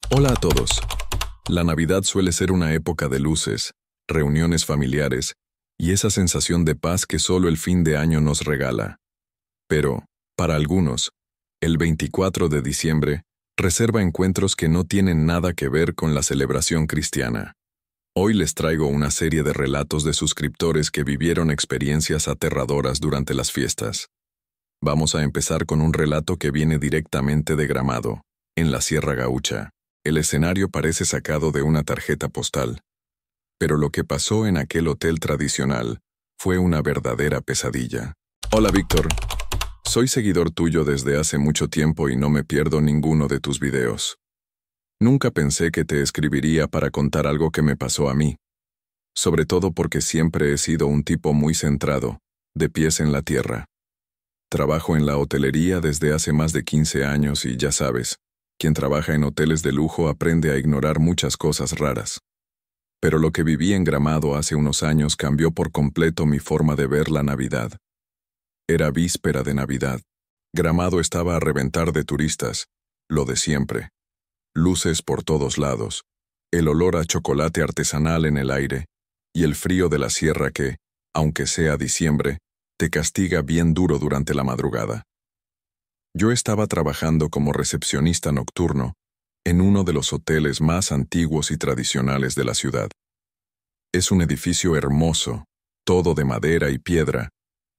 Hola a todos. La Navidad suele ser una época de luces, reuniones familiares y esa sensación de paz que solo el fin de año nos regala. Pero, para algunos, el 24 de diciembre reserva encuentros que no tienen nada que ver con la celebración cristiana. Hoy les traigo una serie de relatos de suscriptores que vivieron experiencias aterradoras durante las fiestas. Vamos a empezar con un relato que viene directamente de Gramado, en la Sierra Gaúcha. El escenario parece sacado de una tarjeta postal. Pero lo que pasó en aquel hotel tradicional fue una verdadera pesadilla. Hola Víctor, soy seguidor tuyo desde hace mucho tiempo y no me pierdo ninguno de tus videos. Nunca pensé que te escribiría para contar algo que me pasó a mí. Sobre todo porque siempre he sido un tipo muy centrado, de pies en la tierra. Trabajo en la hotelería desde hace más de 15 años y ya sabes, quien trabaja en hoteles de lujo aprende a ignorar muchas cosas raras. Pero lo que viví en Gramado hace unos años cambió por completo mi forma de ver la Navidad. Era víspera de Navidad. Gramado estaba a reventar de turistas, lo de siempre. Luces por todos lados, el olor a chocolate artesanal en el aire, y el frío de la sierra que, aunque sea diciembre, te castiga bien duro durante la madrugada. Yo estaba trabajando como recepcionista nocturno en uno de los hoteles más antiguos y tradicionales de la ciudad. Es un edificio hermoso, todo de madera y piedra,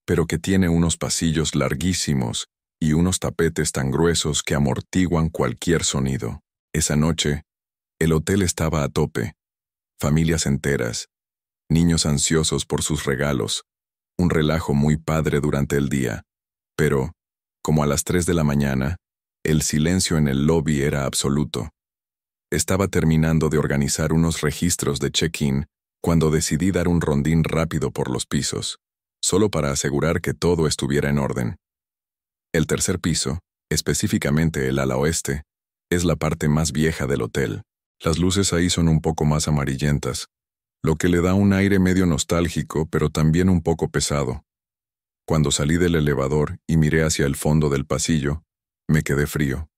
pero que tiene unos pasillos larguísimos y unos tapetes tan gruesos que amortiguan cualquier sonido. Esa noche, el hotel estaba a tope, familias enteras, niños ansiosos por sus regalos, un relajo muy padre durante el día, pero, como a las 3 de la mañana, el silencio en el lobby era absoluto. Estaba terminando de organizar unos registros de check-in cuando decidí dar un rondín rápido por los pisos, solo para asegurar que todo estuviera en orden. El tercer piso, específicamente el ala oeste, es la parte más vieja del hotel. Las luces ahí son un poco más amarillentas, lo que le da un aire medio nostálgico pero también un poco pesado. Cuando salí del elevador y miré hacia el fondo del pasillo, me quedé frío.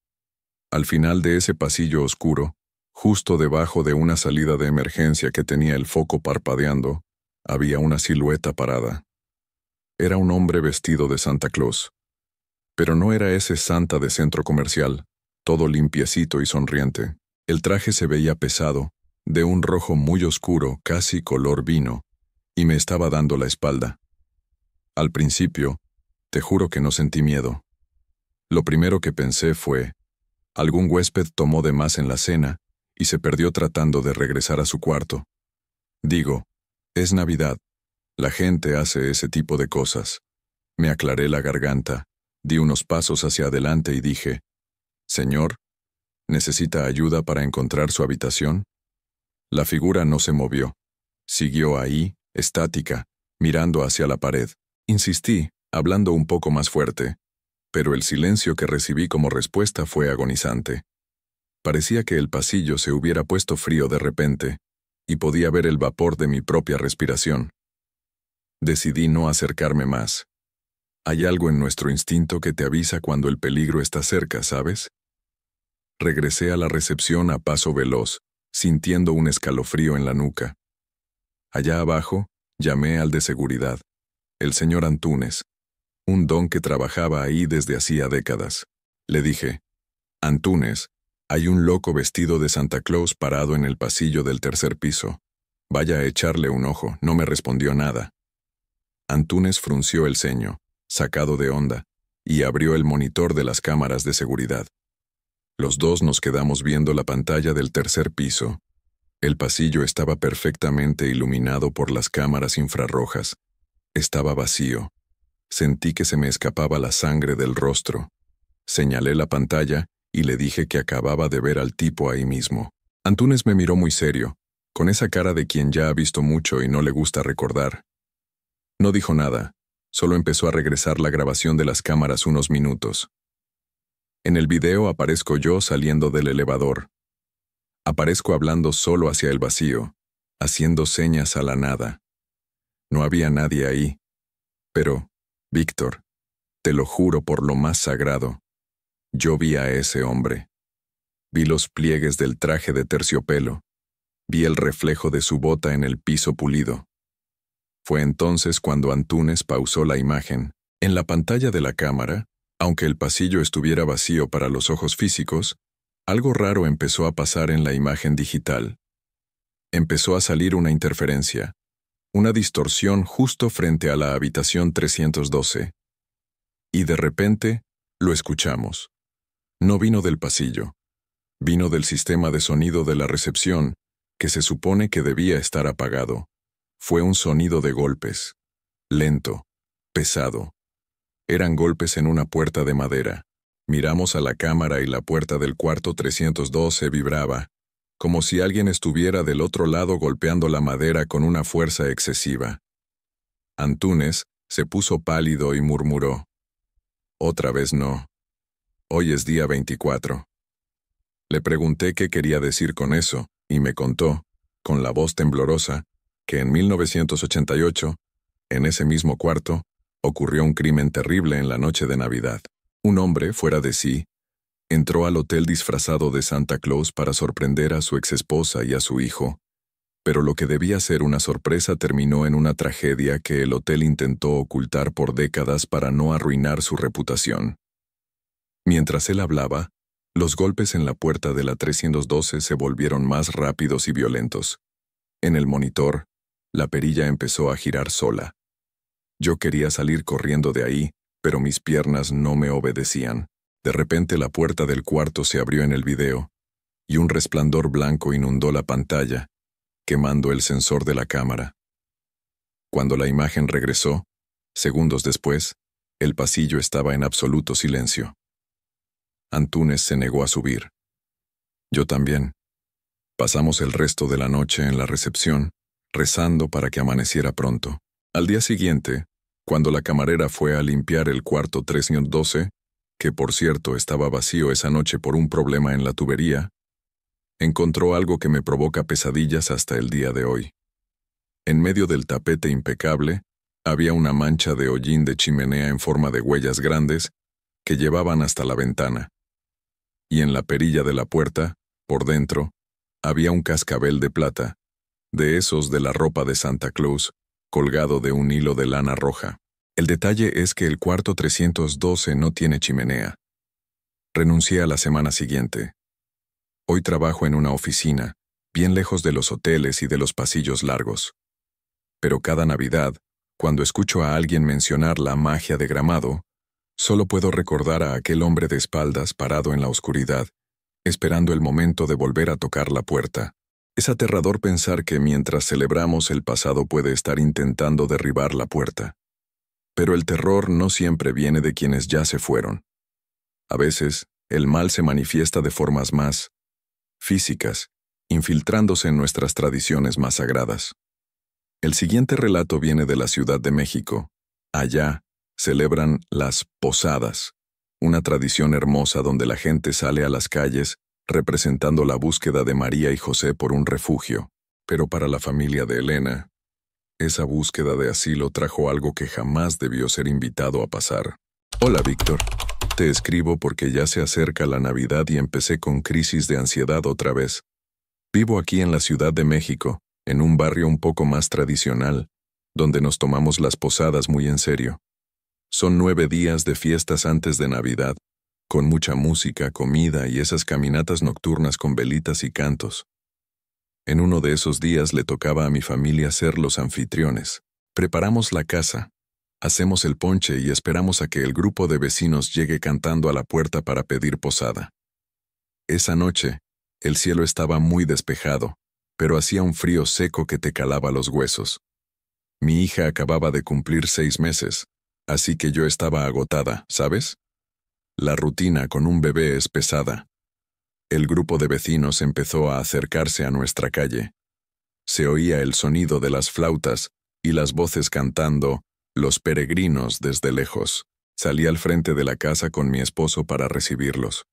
Al final de ese pasillo oscuro, justo debajo de una salida de emergencia que tenía el foco parpadeando, había una silueta parada. Era un hombre vestido de Santa Claus. Pero no era ese Santa de centro comercial, todo limpiecito y sonriente. El traje se veía pesado, de un rojo muy oscuro, casi color vino, y me estaba dando la espalda. Al principio, te juro que no sentí miedo. Lo primero que pensé fue, algún huésped tomó de más en la cena y se perdió tratando de regresar a su cuarto. Digo, es Navidad. La gente hace ese tipo de cosas. Me aclaré la garganta, di unos pasos hacia adelante y dije, «Señor, ¿necesita ayuda para encontrar su habitación?» La figura no se movió. Siguió ahí, estática, mirando hacia la pared. Insistí, hablando un poco más fuerte, pero el silencio que recibí como respuesta fue agonizante. Parecía que el pasillo se hubiera puesto frío de repente, y podía ver el vapor de mi propia respiración. Decidí no acercarme más. Hay algo en nuestro instinto que te avisa cuando el peligro está cerca, ¿sabes? Regresé a la recepción a paso veloz, sintiendo un escalofrío en la nuca. Allá abajo, llamé al de seguridad, el señor Antúnez, un don que trabajaba ahí desde hacía décadas. Le dije, «Antúnez, hay un loco vestido de Santa Claus parado en el pasillo del tercer piso. Vaya a echarle un ojo». No me respondió nada. Antúnez frunció el ceño, sacado de onda, y abrió el monitor de las cámaras de seguridad. Los dos nos quedamos viendo la pantalla del tercer piso. El pasillo estaba perfectamente iluminado por las cámaras infrarrojas. Estaba vacío. Sentí que se me escapaba la sangre del rostro. Señalé la pantalla y le dije que acababa de ver al tipo ahí mismo. Antúnez me miró muy serio, con esa cara de quien ya ha visto mucho y no le gusta recordar. No dijo nada, solo empezó a regresar la grabación de las cámaras unos minutos. En el video aparezco yo saliendo del elevador. Aparezco hablando solo hacia el vacío, haciendo señas a la nada. No había nadie ahí. Pero, Víctor, te lo juro por lo más sagrado, yo vi a ese hombre. Vi los pliegues del traje de terciopelo. Vi el reflejo de su bota en el piso pulido. Fue entonces cuando Antúnez pausó la imagen. En la pantalla de la cámara, aunque el pasillo estuviera vacío para los ojos físicos, algo raro empezó a pasar en la imagen digital. Empezó a salir una interferencia, una distorsión justo frente a la habitación 312. Y de repente, lo escuchamos. No vino del pasillo. Vino del sistema de sonido de la recepción, que se supone que debía estar apagado. Fue un sonido de golpes. Lento, pesado. Eran golpes en una puerta de madera. Miramos a la cámara y la puerta del cuarto 312 vibraba, como si alguien estuviera del otro lado golpeando la madera con una fuerza excesiva. Antúnez se puso pálido y murmuró: «Otra vez no. Hoy es día 24». Le pregunté qué quería decir con eso, y me contó, con la voz temblorosa, que en 1988, en ese mismo cuarto, ocurrió un crimen terrible en la noche de Navidad. Un hombre, fuera de sí, entró al hotel disfrazado de Santa Claus para sorprender a su exesposa y a su hijo, pero lo que debía ser una sorpresa terminó en una tragedia que el hotel intentó ocultar por décadas para no arruinar su reputación. Mientras él hablaba, los golpes en la puerta de la 312 se volvieron más rápidos y violentos. En el monitor, la perilla empezó a girar sola. Yo quería salir corriendo de ahí, pero mis piernas no me obedecían. De repente la puerta del cuarto se abrió en el video, y un resplandor blanco inundó la pantalla, quemando el sensor de la cámara. Cuando la imagen regresó, segundos después, el pasillo estaba en absoluto silencio. Antúnez se negó a subir. Yo también. Pasamos el resto de la noche en la recepción, rezando para que amaneciera pronto. Al día siguiente, cuando la camarera fue a limpiar el cuarto 312, que por cierto estaba vacío esa noche por un problema en la tubería, encontró algo que me provoca pesadillas hasta el día de hoy. En medio del tapete impecable, había una mancha de hollín de chimenea en forma de huellas grandes que llevaban hasta la ventana. Y en la perilla de la puerta, por dentro, había un cascabel de plata, de esos de la ropa de Santa Claus, colgado de un hilo de lana roja. El detalle es que el cuarto 312 no tiene chimenea. Renuncié a la semana siguiente. Hoy trabajo en una oficina, bien lejos de los hoteles y de los pasillos largos. Pero cada Navidad, cuando escucho a alguien mencionar la magia de Gramado, solo puedo recordar a aquel hombre de espaldas parado en la oscuridad, esperando el momento de volver a tocar la puerta. Es aterrador pensar que mientras celebramos el pasado puede estar intentando derribar la puerta. Pero el terror no siempre viene de quienes ya se fueron. A veces, el mal se manifiesta de formas más físicas, infiltrándose en nuestras tradiciones más sagradas. El siguiente relato viene de la Ciudad de México. Allá, celebran las posadas, una tradición hermosa donde la gente sale a las calles representando la búsqueda de María y José por un refugio. Pero para la familia de Elena, esa búsqueda de asilo trajo algo que jamás debió ser invitado a pasar. Hola, Víctor. Te escribo porque ya se acerca la Navidad y empecé con crisis de ansiedad otra vez. Vivo aquí en la Ciudad de México, en un barrio un poco más tradicional, donde nos tomamos las posadas muy en serio. Son 9 días de fiestas antes de Navidad, con mucha música, comida y esas caminatas nocturnas con velitas y cantos. En uno de esos días le tocaba a mi familia ser los anfitriones. Preparamos la casa, hacemos el ponche y esperamos a que el grupo de vecinos llegue cantando a la puerta para pedir posada. Esa noche, el cielo estaba muy despejado, pero hacía un frío seco que te calaba los huesos. Mi hija acababa de cumplir 6 meses, así que yo estaba agotada, ¿sabes? La rutina con un bebé es pesada. El grupo de vecinos empezó a acercarse a nuestra calle. Se oía el sonido de las flautas y las voces cantando «Los peregrinos» desde lejos. Salí al frente de la casa con mi esposo para recibirlos.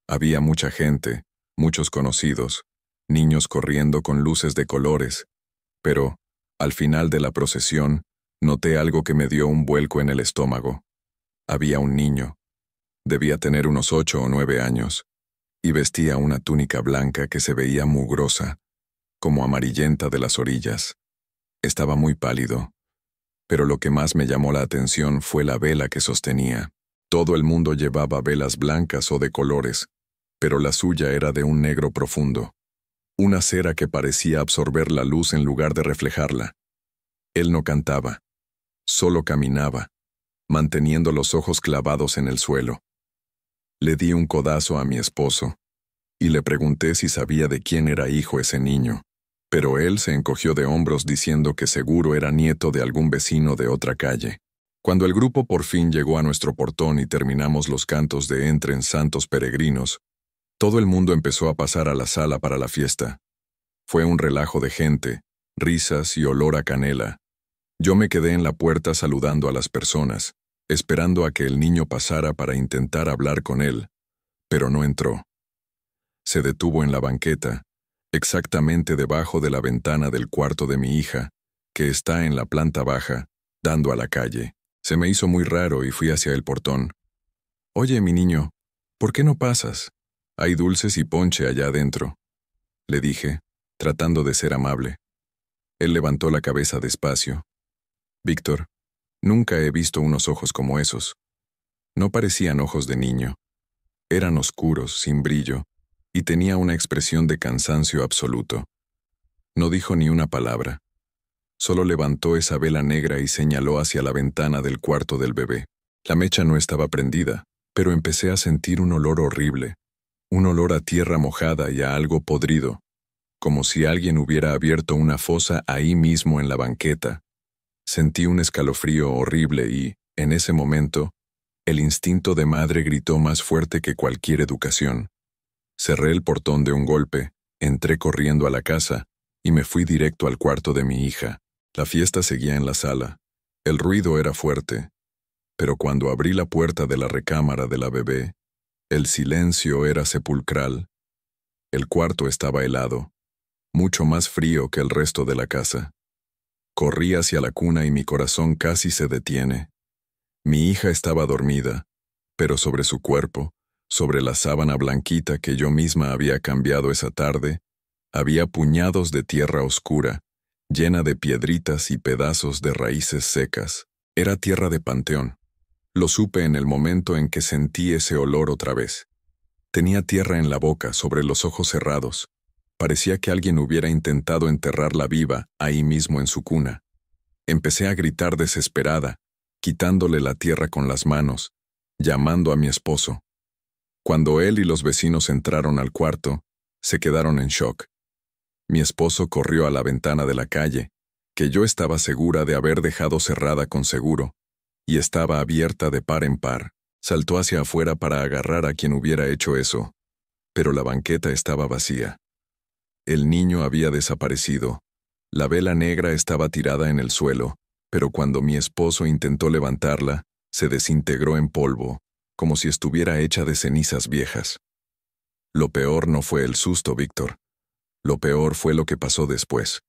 Había mucha gente, muchos conocidos, niños corriendo con luces de colores. Pero, al final de la procesión, noté algo que me dio un vuelco en el estómago. Había un niño. Debía tener unos 8 o 9 años. y vestía una túnica blanca que se veía mugrosa, como amarillenta de las orillas. Estaba muy pálido, pero lo que más me llamó la atención fue la vela que sostenía. Todo el mundo llevaba velas blancas o de colores, pero la suya era de un negro profundo, una cera que parecía absorber la luz en lugar de reflejarla. Él no cantaba, solo caminaba, manteniendo los ojos clavados en el suelo. Le di un codazo a mi esposo, y le pregunté si sabía de quién era hijo ese niño, pero él se encogió de hombros diciendo que seguro era nieto de algún vecino de otra calle. Cuando el grupo por fin llegó a nuestro portón y terminamos los cantos de Entren Santos Peregrinos, todo el mundo empezó a pasar a la sala para la fiesta. Fue un relajo de gente, risas y olor a canela. Yo me quedé en la puerta saludando a las personas, esperando a que el niño pasara para intentar hablar con él, pero no entró. Se detuvo en la banqueta, exactamente debajo de la ventana del cuarto de mi hija, que está en la planta baja, dando a la calle. Se me hizo muy raro y fui hacia el portón. «Oye, mi niño, ¿por qué no pasas? Hay dulces y ponche allá adentro», le dije, tratando de ser amable. Él levantó la cabeza despacio. «Víctor, nunca he visto unos ojos como esos. No parecían ojos de niño. Eran oscuros, sin brillo, y tenía una expresión de cansancio absoluto. No dijo ni una palabra. Solo levantó esa vela negra y señaló hacia la ventana del cuarto del bebé. La mecha no estaba prendida, pero empecé a sentir un olor horrible, un olor a tierra mojada y a algo podrido, como si alguien hubiera abierto una fosa ahí mismo en la banqueta. Sentí un escalofrío horrible y, en ese momento, el instinto de madre gritó más fuerte que cualquier educación. Cerré el portón de un golpe, entré corriendo a la casa y me fui directo al cuarto de mi hija. La fiesta seguía en la sala. El ruido era fuerte, pero cuando abrí la puerta de la recámara de la bebé, el silencio era sepulcral. El cuarto estaba helado, mucho más frío que el resto de la casa. Corrí hacia la cuna y mi corazón casi se detiene. Mi hija estaba dormida, pero sobre su cuerpo, sobre la sábana blanquita que yo misma había cambiado esa tarde, había puñados de tierra oscura, llena de piedritas y pedazos de raíces secas. Era tierra de panteón. Lo supe en el momento en que sentí ese olor otra vez. Tenía tierra en la boca, sobre los ojos cerrados. Parecía que alguien hubiera intentado enterrarla viva ahí mismo en su cuna. Empecé a gritar desesperada, quitándole la tierra con las manos, llamando a mi esposo. Cuando él y los vecinos entraron al cuarto, se quedaron en shock. Mi esposo corrió a la ventana de la calle, que yo estaba segura de haber dejado cerrada con seguro, y estaba abierta de par en par. Saltó hacia afuera para agarrar a quien hubiera hecho eso, pero la banqueta estaba vacía. El niño había desaparecido. La vela negra estaba tirada en el suelo, pero cuando mi esposo intentó levantarla, se desintegró en polvo, como si estuviera hecha de cenizas viejas. Lo peor no fue el susto, Víctor. Lo peor fue lo que pasó después.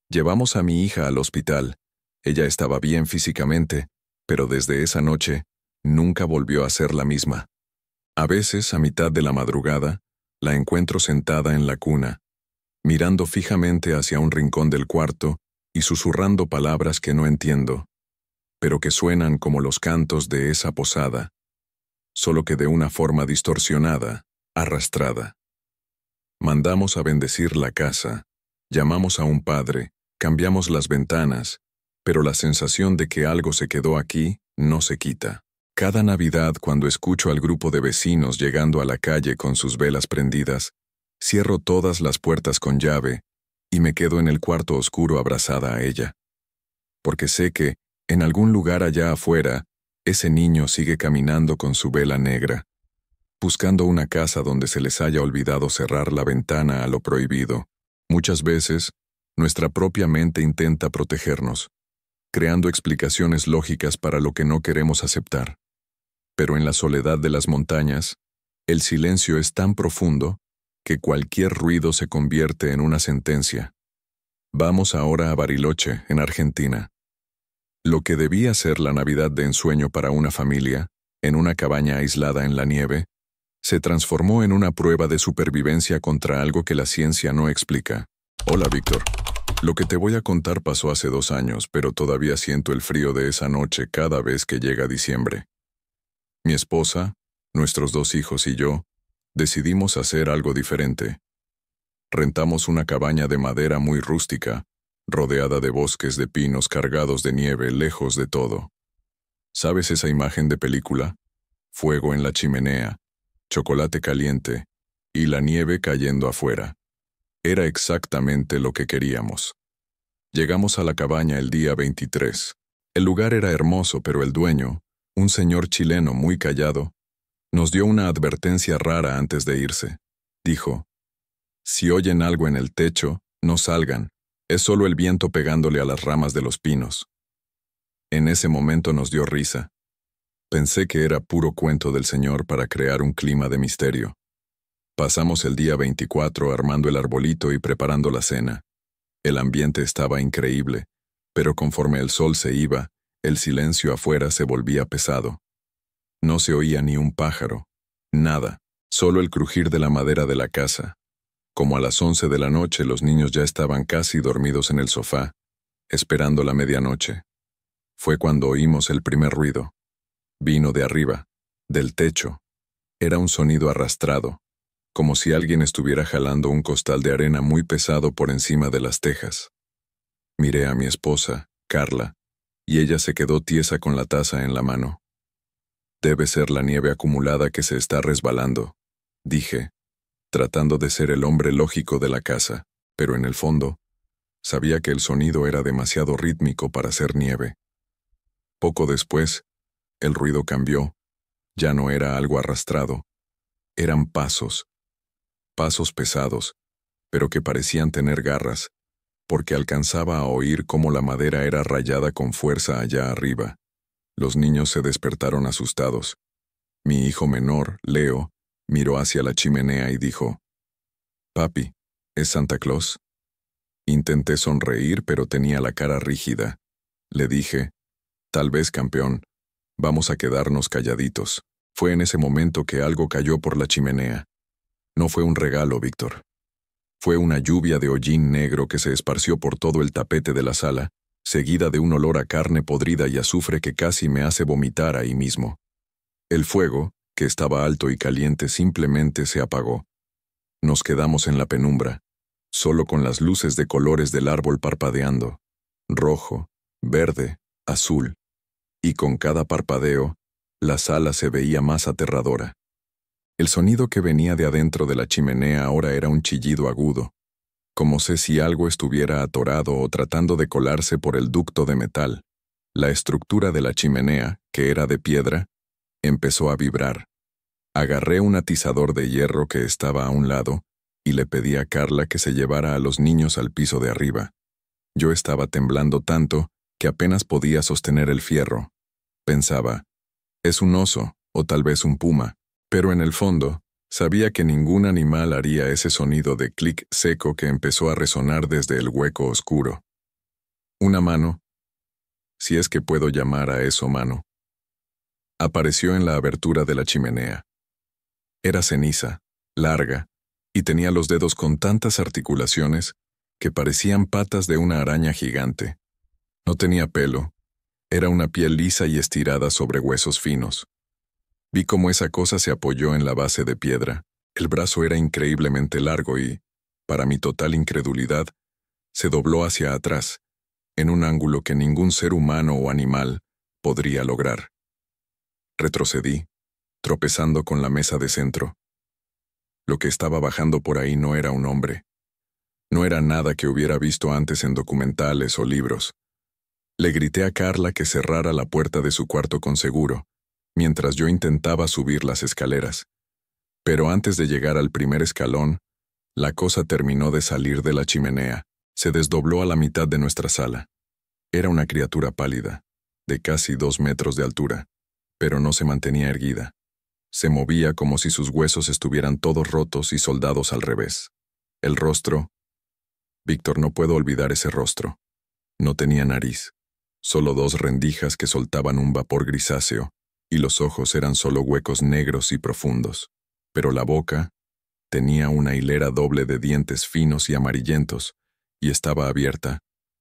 Llevamos a mi hija al hospital. Ella estaba bien físicamente, pero desde esa noche, nunca volvió a ser la misma. A veces, a mitad de la madrugada, la encuentro sentada en la cuna, mirando fijamente hacia un rincón del cuarto y susurrando palabras que no entiendo, pero que suenan como los cantos de esa posada, solo que de una forma distorsionada, arrastrada. Mandamos a bendecir la casa, llamamos a un padre, cambiamos las ventanas, pero la sensación de que algo se quedó aquí no se quita. Cada Navidad, cuando escucho al grupo de vecinos llegando a la calle con sus velas prendidas, cierro todas las puertas con llave y me quedo en el cuarto oscuro abrazada a ella. Porque sé que, en algún lugar allá afuera, ese niño sigue caminando con su vela negra, buscando una casa donde se les haya olvidado cerrar la ventana a lo prohibido. Muchas veces, nuestra propia mente intenta protegernos, creando explicaciones lógicas para lo que no queremos aceptar. Pero en la soledad de las montañas, el silencio es tan profundo que cualquier ruido se convierte en una sentencia. Vamos ahora a Bariloche, en Argentina. Lo que debía ser la Navidad de ensueño para una familia, en una cabaña aislada en la nieve, Se transformó en una prueba de supervivencia contra algo que la ciencia no explica. Hola, Víctor. Lo que te voy a contar pasó hace 2 años, pero todavía siento el frío de esa noche cada vez que llega diciembre. Mi esposa, nuestros 2 hijos y yo, decidimos hacer algo diferente. Rentamos una cabaña de madera muy rústica, rodeada de bosques de pinos cargados de nieve lejos de todo. ¿Sabes esa imagen de película? Fuego en la chimenea, chocolate caliente y la nieve cayendo afuera. Era exactamente lo que queríamos. Llegamos a la cabaña el día 23. El lugar era hermoso, pero el dueño, un señor chileno muy callado, nos dio una advertencia rara antes de irse. Dijo: si oyen algo en el techo, no salgan, es solo el viento pegándole a las ramas de los pinos. En ese momento nos dio risa. Pensé que era puro cuento del señor para crear un clima de misterio. Pasamos el día 24 armando el arbolito y preparando la cena. El ambiente estaba increíble, pero conforme el sol se iba, el silencio afuera se volvía pesado. No se oía ni un pájaro, nada, solo el crujir de la madera de la casa. Como a las 11 de la noche los niños ya estaban casi dormidos en el sofá, esperando la medianoche. Fue cuando oímos el primer ruido. Vino de arriba, del techo. Era un sonido arrastrado, como si alguien estuviera jalando un costal de arena muy pesado por encima de las tejas. Miré a mi esposa, Carla, y ella se quedó tiesa con la taza en la mano. Debe ser la nieve acumulada que se está resbalando, dije, tratando de ser el hombre lógico de la casa, pero en el fondo, sabía que el sonido era demasiado rítmico para ser nieve. Poco después, el ruido cambió. Ya no era algo arrastrado. Eran pasos pesados, pero que parecían tener garras, porque alcanzaba a oír cómo la madera era rayada con fuerza allá arriba. Los niños se despertaron asustados. Mi hijo menor, Leo, miró hacia la chimenea y dijo: «Papi, ¿es Santa Claus?». Intenté sonreír, pero tenía la cara rígida. Le dije: «Tal vez, campeón. Vamos a quedarnos calladitos». Fue en ese momento que algo cayó por la chimenea. No fue un regalo, Víctor. Fue una lluvia de hollín negro que se esparció por todo el tapete de la sala, seguida de un olor a carne podrida y azufre que casi me hace vomitar ahí mismo. El fuego, que estaba alto y caliente, simplemente se apagó. Nos quedamos en la penumbra, solo con las luces de colores del árbol parpadeando, rojo, verde, azul, y con cada parpadeo, la sala se veía más aterradora. El sonido que venía de adentro de la chimenea ahora era un chillido agudo, como si algo estuviera atorado o tratando de colarse por el ducto de metal. La estructura de la chimenea, que era de piedra, empezó a vibrar. Agarré un atizador de hierro que estaba a un lado y le pedí a Carla que se llevara a los niños al piso de arriba. Yo estaba temblando tanto que apenas podía sostener el fierro. Pensaba: es un oso o tal vez un puma, pero en el fondo, sabía que ningún animal haría ese sonido de clic seco que empezó a resonar desde el hueco oscuro. Una mano, si es que puedo llamar a eso mano, apareció en la abertura de la chimenea. Era ceniza, larga, y tenía los dedos con tantas articulaciones que parecían patas de una araña gigante. No tenía pelo, era una piel lisa y estirada sobre huesos finos. Vi cómo esa cosa se apoyó en la base de piedra. El brazo era increíblemente largo y, para mi total incredulidad, se dobló hacia atrás, en un ángulo que ningún ser humano o animal podría lograr. Retrocedí, tropezando con la mesa de centro. Lo que estaba bajando por ahí no era un hombre. No era nada que hubiera visto antes en documentales o libros. Le grité a Carla que cerrara la puerta de su cuarto con seguro, mientras yo intentaba subir las escaleras. Pero antes de llegar al primer escalón, la cosa terminó de salir de la chimenea. Se desdobló a la mitad de nuestra sala. Era una criatura pálida, de casi 2 metros de altura, pero no se mantenía erguida. Se movía como si sus huesos estuvieran todos rotos y soldados al revés. El rostro... Víctor, no puedo olvidar ese rostro. No tenía nariz, solo 2 rendijas que soltaban un vapor grisáceo, y los ojos eran solo huecos negros y profundos. pero la boca tenía una hilera doble de dientes finos y amarillentos, y estaba abierta,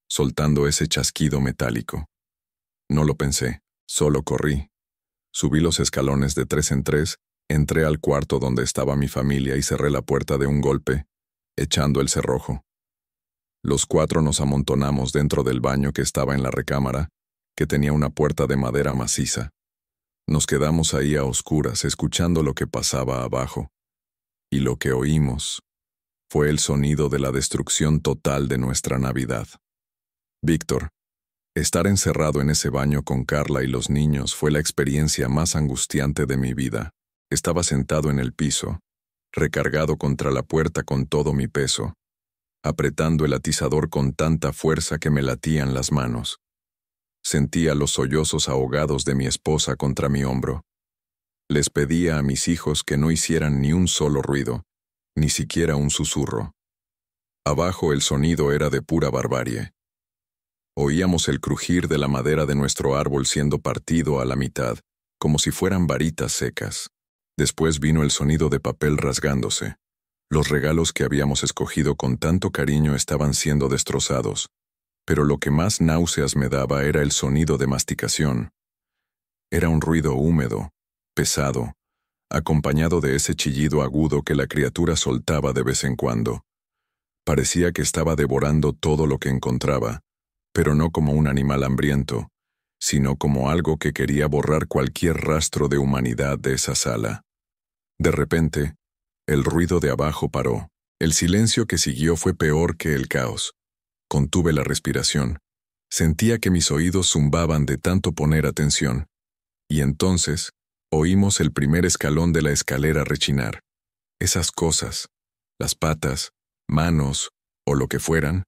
soltando ese chasquido metálico. No lo pensé, solo corrí. Subí los escalones de 3 en 3, entré al cuarto donde estaba mi familia y cerré la puerta de un golpe, echando el cerrojo. Los 4 nos amontonamos dentro del baño que estaba en la recámara, que tenía una puerta de madera maciza. Nos quedamos ahí a oscuras, escuchando lo que pasaba abajo. Y lo que oímos fue el sonido de la destrucción total de nuestra Navidad. Víctor, estar encerrado en ese baño con Carla y los niños fue la experiencia más angustiante de mi vida. Estaba sentado en el piso, recargado contra la puerta con todo mi peso, apretando el atizador con tanta fuerza que me latían las manos. Sentía los sollozos ahogados de mi esposa contra mi hombro. Les pedía a mis hijos que no hicieran ni un solo ruido, ni siquiera un susurro. Abajo el sonido era de pura barbarie. Oíamos el crujir de la madera de nuestro árbol siendo partido a la mitad, como si fueran varitas secas. Después vino el sonido de papel rasgándose. Los regalos que habíamos escogido con tanto cariño estaban siendo destrozados, pero lo que más náuseas me daba era el sonido de masticación. Era un ruido húmedo, pesado, acompañado de ese chillido agudo que la criatura soltaba de vez en cuando. Parecía que estaba devorando todo lo que encontraba, pero no como un animal hambriento, sino como algo que quería borrar cualquier rastro de humanidad de esa sala. De repente, el ruido de abajo paró. El silencio que siguió fue peor que el caos. Contuve la respiración. Sentía que mis oídos zumbaban de tanto poner atención. Y entonces, oímos el primer escalón de la escalera rechinar. Esas cosas, las patas, manos, o lo que fueran,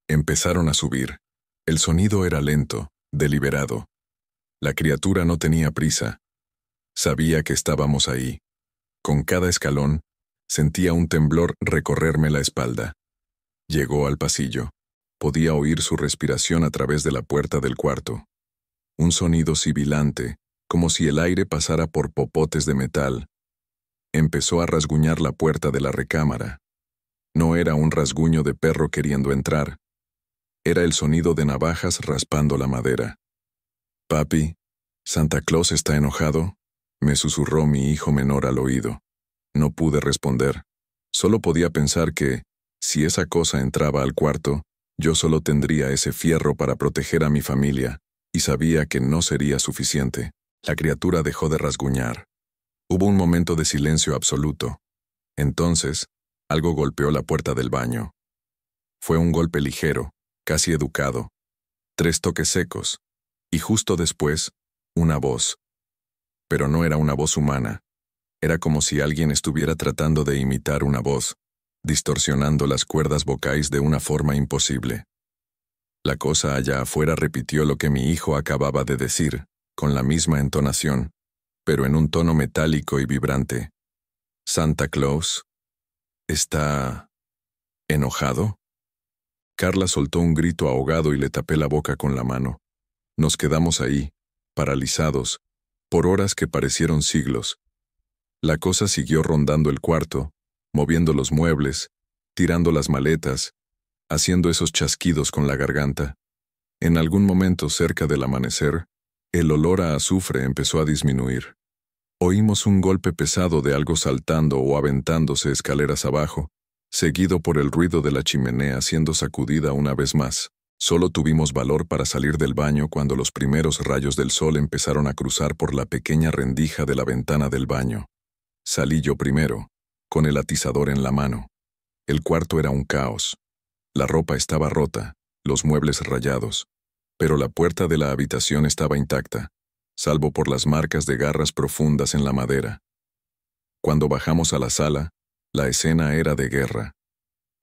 empezaron a subir. El sonido era lento, deliberado. La criatura no tenía prisa. Sabía que estábamos ahí. Con cada escalón, sentía un temblor recorrerme la espalda. Llegó al pasillo. Podía oír su respiración a través de la puerta del cuarto. Un sonido sibilante, como si el aire pasara por popotes de metal. Empezó a rasguñar la puerta de la recámara. No era un rasguño de perro queriendo entrar. Era el sonido de navajas raspando la madera. «Papi, ¿Santa Claus está enojado?», me susurró mi hijo menor al oído. No pude responder. Solo podía pensar que, si esa cosa entraba al cuarto, yo solo tendría ese fierro para proteger a mi familia, y sabía que no sería suficiente. La criatura dejó de rasguñar. Hubo un momento de silencio absoluto. Entonces, algo golpeó la puerta del baño. Fue un golpe ligero, casi educado. 3 toques secos, y justo después, una voz. Pero no era una voz humana. Era como si alguien estuviera tratando de imitar una voz, distorsionando las cuerdas vocales de una forma imposible. La cosa allá afuera repitió lo que mi hijo acababa de decir, con la misma entonación, pero en un tono metálico y vibrante. «¿Santa Claus está enojado?». Carla soltó un grito ahogado y le tapé la boca con la mano. Nos quedamos ahí, paralizados, por horas que parecieron siglos. La cosa siguió rondando el cuarto, moviendo los muebles, tirando las maletas, haciendo esos chasquidos con la garganta. En algún momento cerca del amanecer, el olor a azufre empezó a disminuir. Oímos un golpe pesado de algo saltando o aventándose escaleras abajo, seguido por el ruido de la chimenea siendo sacudida una vez más. Solo tuvimos valor para salir del baño cuando los primeros rayos del sol empezaron a cruzar por la pequeña rendija de la ventana del baño. Salí yo primero, con el atizador en la mano. El cuarto era un caos. La ropa estaba rota, los muebles rayados, pero la puerta de la habitación estaba intacta, salvo por las marcas de garras profundas en la madera. Cuando bajamos a la sala, la escena era de guerra.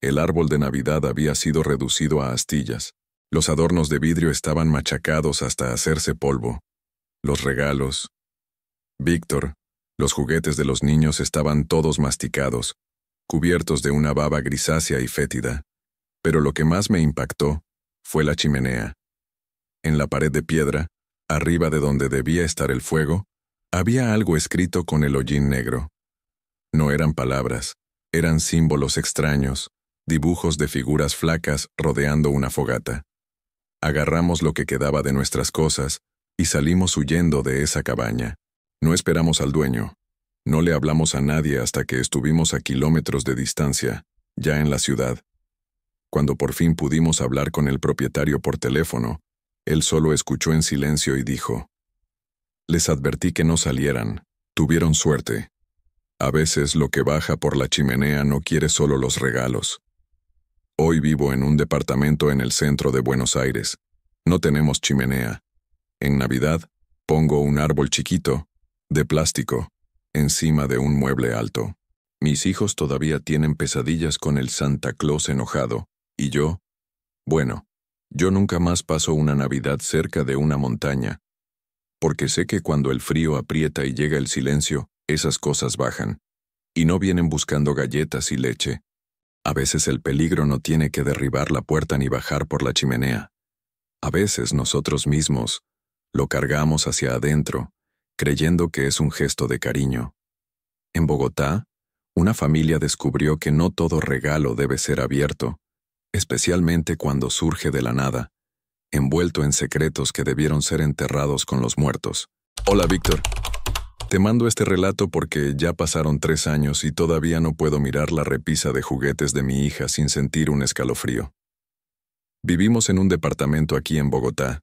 El árbol de Navidad había sido reducido a astillas. Los adornos de vidrio estaban machacados hasta hacerse polvo. Los regalos. Víctor, los juguetes de los niños estaban todos masticados, cubiertos de una baba grisácea y fétida. Pero lo que más me impactó fue la chimenea. En la pared de piedra, arriba de donde debía estar el fuego, había algo escrito con el hollín negro. No eran palabras, eran símbolos extraños, dibujos de figuras flacas rodeando una fogata. Agarramos lo que quedaba de nuestras cosas y salimos huyendo de esa cabaña. No esperamos al dueño. No le hablamos a nadie hasta que estuvimos a kilómetros de distancia, ya en la ciudad. Cuando por fin pudimos hablar con el propietario por teléfono, él solo escuchó en silencio y dijo: «Les advertí que no salieran. Tuvieron suerte. A veces lo que baja por la chimenea no quiere solo los regalos». Hoy vivo en un departamento en el centro de Buenos Aires. No tenemos chimenea. En Navidad, pongo un árbol chiquito, de plástico, encima de un mueble alto. Mis hijos todavía tienen pesadillas con el Santa Claus enojado, y yo, bueno, yo nunca más paso una Navidad cerca de una montaña, porque sé que cuando el frío aprieta y llega el silencio, esas cosas bajan, y no vienen buscando galletas y leche. A veces el peligro no tiene que derribar la puerta ni bajar por la chimenea. A veces nosotros mismos lo cargamos hacia adentro, creyendo que es un gesto de cariño. En Bogotá, una familia descubrió que no todo regalo debe ser abierto, especialmente cuando surge de la nada, envuelto en secretos que debieron ser enterrados con los muertos. Hola, Víctor. Te mando este relato porque ya pasaron 3 años y todavía no puedo mirar la repisa de juguetes de mi hija sin sentir un escalofrío. Vivimos en un departamento aquí en Bogotá,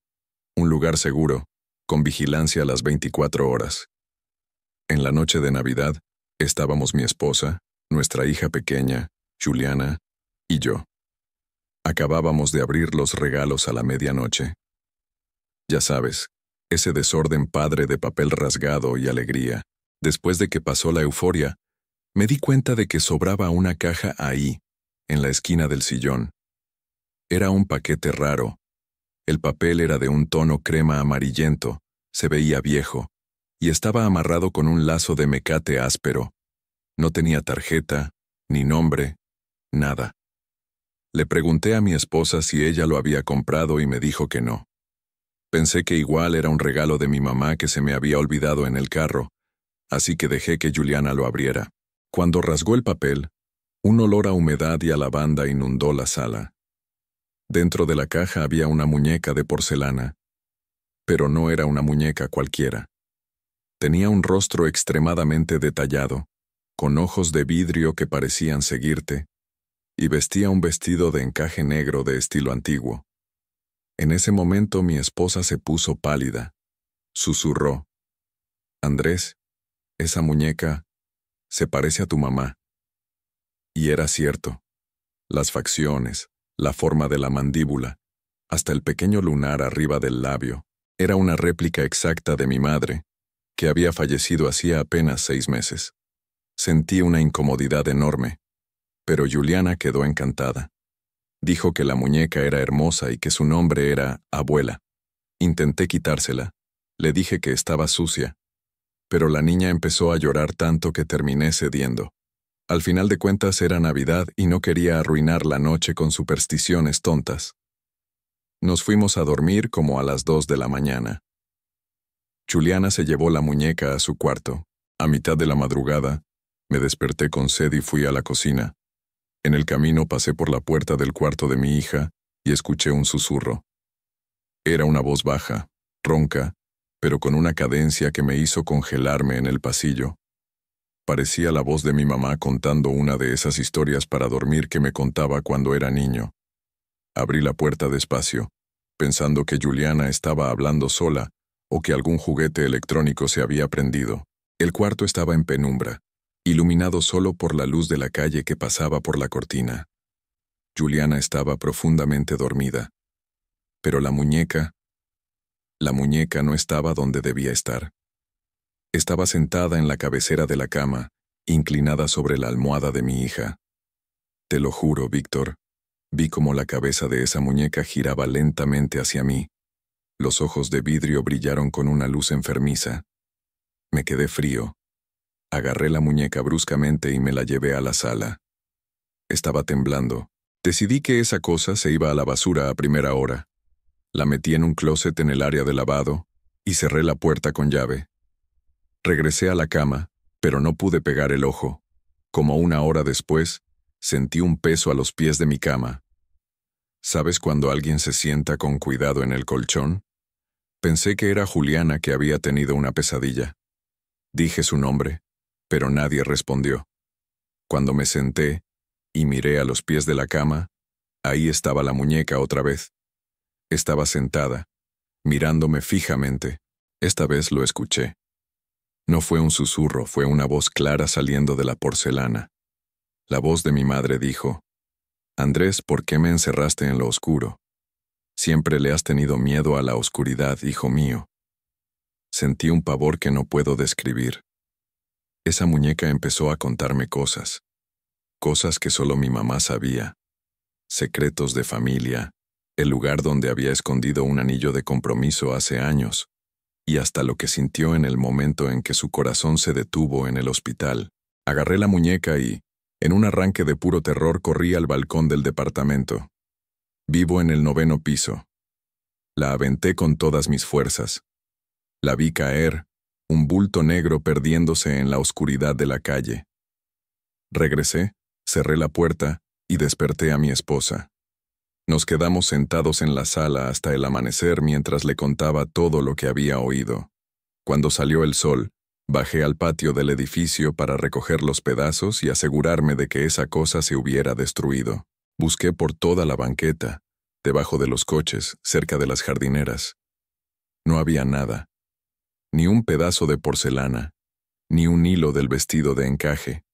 un lugar seguro, con vigilancia a las 24 horas. En la noche de Navidad, estábamos mi esposa, nuestra hija pequeña, Juliana, y yo. Acabábamos de abrir los regalos a la medianoche. Ya sabes, ese desorden padre de papel rasgado y alegría. Después de que pasó la euforia, me di cuenta de que sobraba una caja ahí, en la esquina del sillón. Era un paquete raro. El papel era de un tono crema amarillento, se veía viejo, y estaba amarrado con un lazo de mecate áspero. No tenía tarjeta, ni nombre, nada. Le pregunté a mi esposa si ella lo había comprado y me dijo que no. Pensé que igual era un regalo de mi mamá que se me había olvidado en el carro, así que dejé que Juliana lo abriera. Cuando rasgó el papel, un olor a humedad y a lavanda inundó la sala. Dentro de la caja había una muñeca de porcelana, pero no era una muñeca cualquiera. Tenía un rostro extremadamente detallado, con ojos de vidrio que parecían seguirte, y vestía un vestido de encaje negro de estilo antiguo. En ese momento mi esposa se puso pálida. Susurró: «Andrés, esa muñeca se parece a tu mamá». Y era cierto. Las facciones, la forma de la mandíbula, hasta el pequeño lunar arriba del labio, era una réplica exacta de mi madre, que había fallecido hacía apenas 6 meses. Sentí una incomodidad enorme, pero Juliana quedó encantada. Dijo que la muñeca era hermosa y que su nombre era Abuela. Intenté quitársela. Le dije que estaba sucia. Pero la niña empezó a llorar tanto que terminé cediendo. Al final de cuentas era Navidad y no quería arruinar la noche con supersticiones tontas. Nos fuimos a dormir como a las 2 de la mañana. Juliana se llevó la muñeca a su cuarto. A mitad de la madrugada, me desperté con sed y fui a la cocina. En el camino pasé por la puerta del cuarto de mi hija y escuché un susurro. Era una voz baja, ronca, pero con una cadencia que me hizo congelarme en el pasillo. Parecía la voz de mi mamá contando una de esas historias para dormir que me contaba cuando era niño. Abrí la puerta despacio, pensando que Juliana estaba hablando sola o que algún juguete electrónico se había prendido. El cuarto estaba en penumbra, iluminado solo por la luz de la calle que pasaba por la cortina. Juliana estaba profundamente dormida. Pero la muñeca no estaba donde debía estar. Estaba sentada en la cabecera de la cama, inclinada sobre la almohada de mi hija. Te lo juro, Víctor, vi cómo la cabeza de esa muñeca giraba lentamente hacia mí. Los ojos de vidrio brillaron con una luz enfermiza. Me quedé frío. Agarré la muñeca bruscamente y me la llevé a la sala. Estaba temblando. Decidí que esa cosa se iba a la basura a primera hora. La metí en un closet en el área de lavado y cerré la puerta con llave. Regresé a la cama, pero no pude pegar el ojo. Como una hora después, sentí un peso a los pies de mi cama. ¿Sabes cuando alguien se sienta con cuidado en el colchón? Pensé que era Juliana, que había tenido una pesadilla. Dije su nombre, pero nadie respondió. Cuando me senté y miré a los pies de la cama, ahí estaba la muñeca otra vez. Estaba sentada, mirándome fijamente. Esta vez lo escuché. No fue un susurro, fue una voz clara saliendo de la porcelana. La voz de mi madre dijo: «Andrés, ¿por qué me encerraste en lo oscuro? Siempre le has tenido miedo a la oscuridad, hijo mío». Sentí un pavor que no puedo describir. Esa muñeca empezó a contarme cosas. Cosas que solo mi mamá sabía. Secretos de familia, el lugar donde había escondido un anillo de compromiso hace años, y hasta lo que sintió en el momento en que su corazón se detuvo en el hospital. Agarré la muñeca y, en un arranque de puro terror, corrí al balcón del departamento. Vivo en el 9º piso. La aventé con todas mis fuerzas. La vi caer, un bulto negro perdiéndose en la oscuridad de la calle. Regresé, cerré la puerta y desperté a mi esposa. Nos quedamos sentados en la sala hasta el amanecer mientras le contaba todo lo que había oído. Cuando salió el sol, bajé al patio del edificio para recoger los pedazos y asegurarme de que esa cosa se hubiera destruido. Busqué por toda la banqueta, debajo de los coches, cerca de las jardineras. No había nada. Ni un pedazo de porcelana, ni un hilo del vestido de encaje.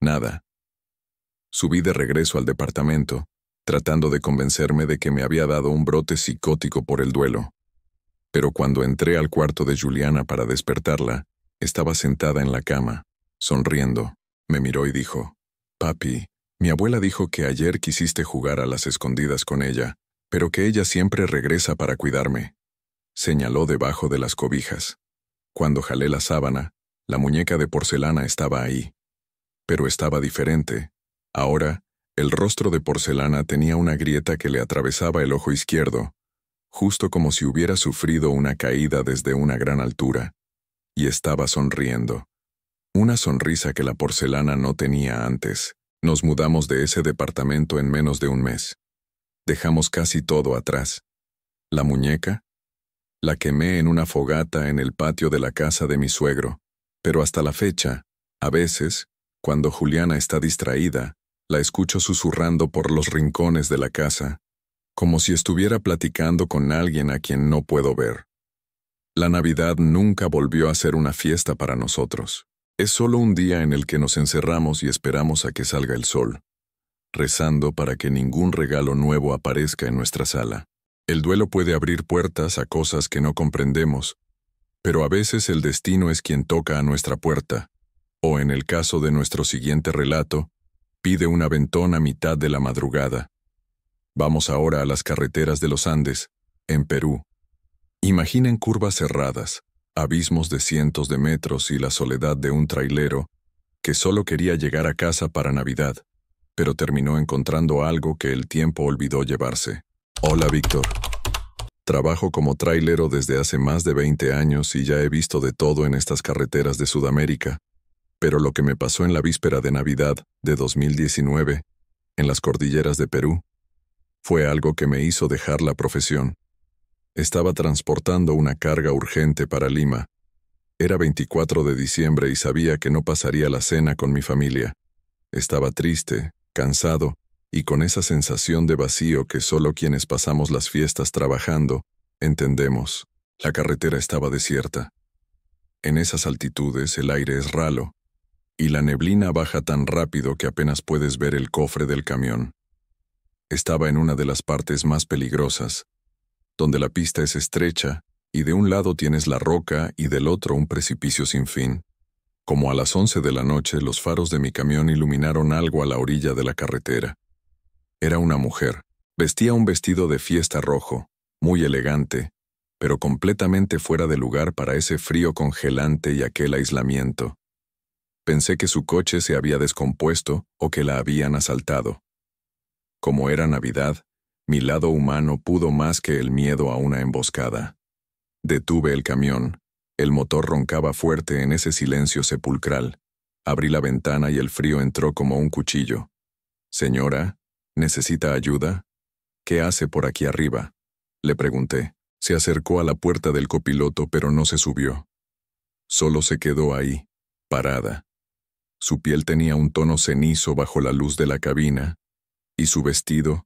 Nada. Subí de regreso al departamento, tratando de convencerme de que me había dado un brote psicótico por el duelo. Pero cuando entré al cuarto de Juliana para despertarla, estaba sentada en la cama, sonriendo. Me miró y dijo: «Papi, mi abuela dijo que ayer quisiste jugar a las escondidas con ella, pero que ella siempre regresa para cuidarme». Señaló debajo de las cobijas. Cuando jalé la sábana, la muñeca de porcelana estaba ahí. Pero estaba diferente. Ahora, el rostro de porcelana tenía una grieta que le atravesaba el ojo izquierdo, justo como si hubiera sufrido una caída desde una gran altura, y estaba sonriendo. Una sonrisa que la porcelana no tenía antes. Nos mudamos de ese departamento en menos de un mes. Dejamos casi todo atrás. La muñeca la quemé en una fogata en el patio de la casa de mi suegro, pero hasta la fecha, a veces, cuando Juliana está distraída, la escucho susurrando por los rincones de la casa, como si estuviera platicando con alguien a quien no puedo ver. La Navidad nunca volvió a ser una fiesta para nosotros. Es solo un día en el que nos encerramos y esperamos a que salga el sol, rezando para que ningún regalo nuevo aparezca en nuestra sala. El duelo puede abrir puertas a cosas que no comprendemos, pero a veces el destino es quien toca a nuestra puerta, o en el caso de nuestro siguiente relato, pide un aventón a mitad de la madrugada. Vamos ahora a las carreteras de los Andes, en Perú. Imaginen curvas cerradas, abismos de cientos de metros y la soledad de un trailero que solo quería llegar a casa para Navidad, pero terminó encontrando algo que el tiempo olvidó llevarse. Hola, Víctor. Trabajo como trailero desde hace más de 20 años y ya he visto de todo en estas carreteras de Sudamérica. Pero lo que me pasó en la víspera de Navidad de 2019, en las cordilleras de Perú, fue algo que me hizo dejar la profesión. Estaba transportando una carga urgente para Lima. Era 24 de diciembre y sabía que no pasaría la cena con mi familia. Estaba triste, cansado y con esa sensación de vacío que solo quienes pasamos las fiestas trabajando entendemos. La carretera estaba desierta. En esas altitudes el aire es ralo, y la neblina baja tan rápido que apenas puedes ver el cofre del camión. Estaba en una de las partes más peligrosas, donde la pista es estrecha y de un lado tienes la roca y del otro un precipicio sin fin. Como a las 11 de la noche, los faros de mi camión iluminaron algo a la orilla de la carretera. Era una mujer. Vestía un vestido de fiesta rojo, muy elegante, pero completamente fuera de lugar para ese frío congelante y aquel aislamiento. Pensé que su coche se había descompuesto o que la habían asaltado. Como era Navidad, mi lado humano pudo más que el miedo a una emboscada. Detuve el camión. El motor roncaba fuerte en ese silencio sepulcral. Abrí la ventana y el frío entró como un cuchillo. «Señora, ¿necesita ayuda? ¿Qué hace por aquí arriba?», le pregunté. Se acercó a la puerta del copiloto, pero no se subió. Solo se quedó ahí, parada. Su piel tenía un tono cenizo bajo la luz de la cabina, y su vestido,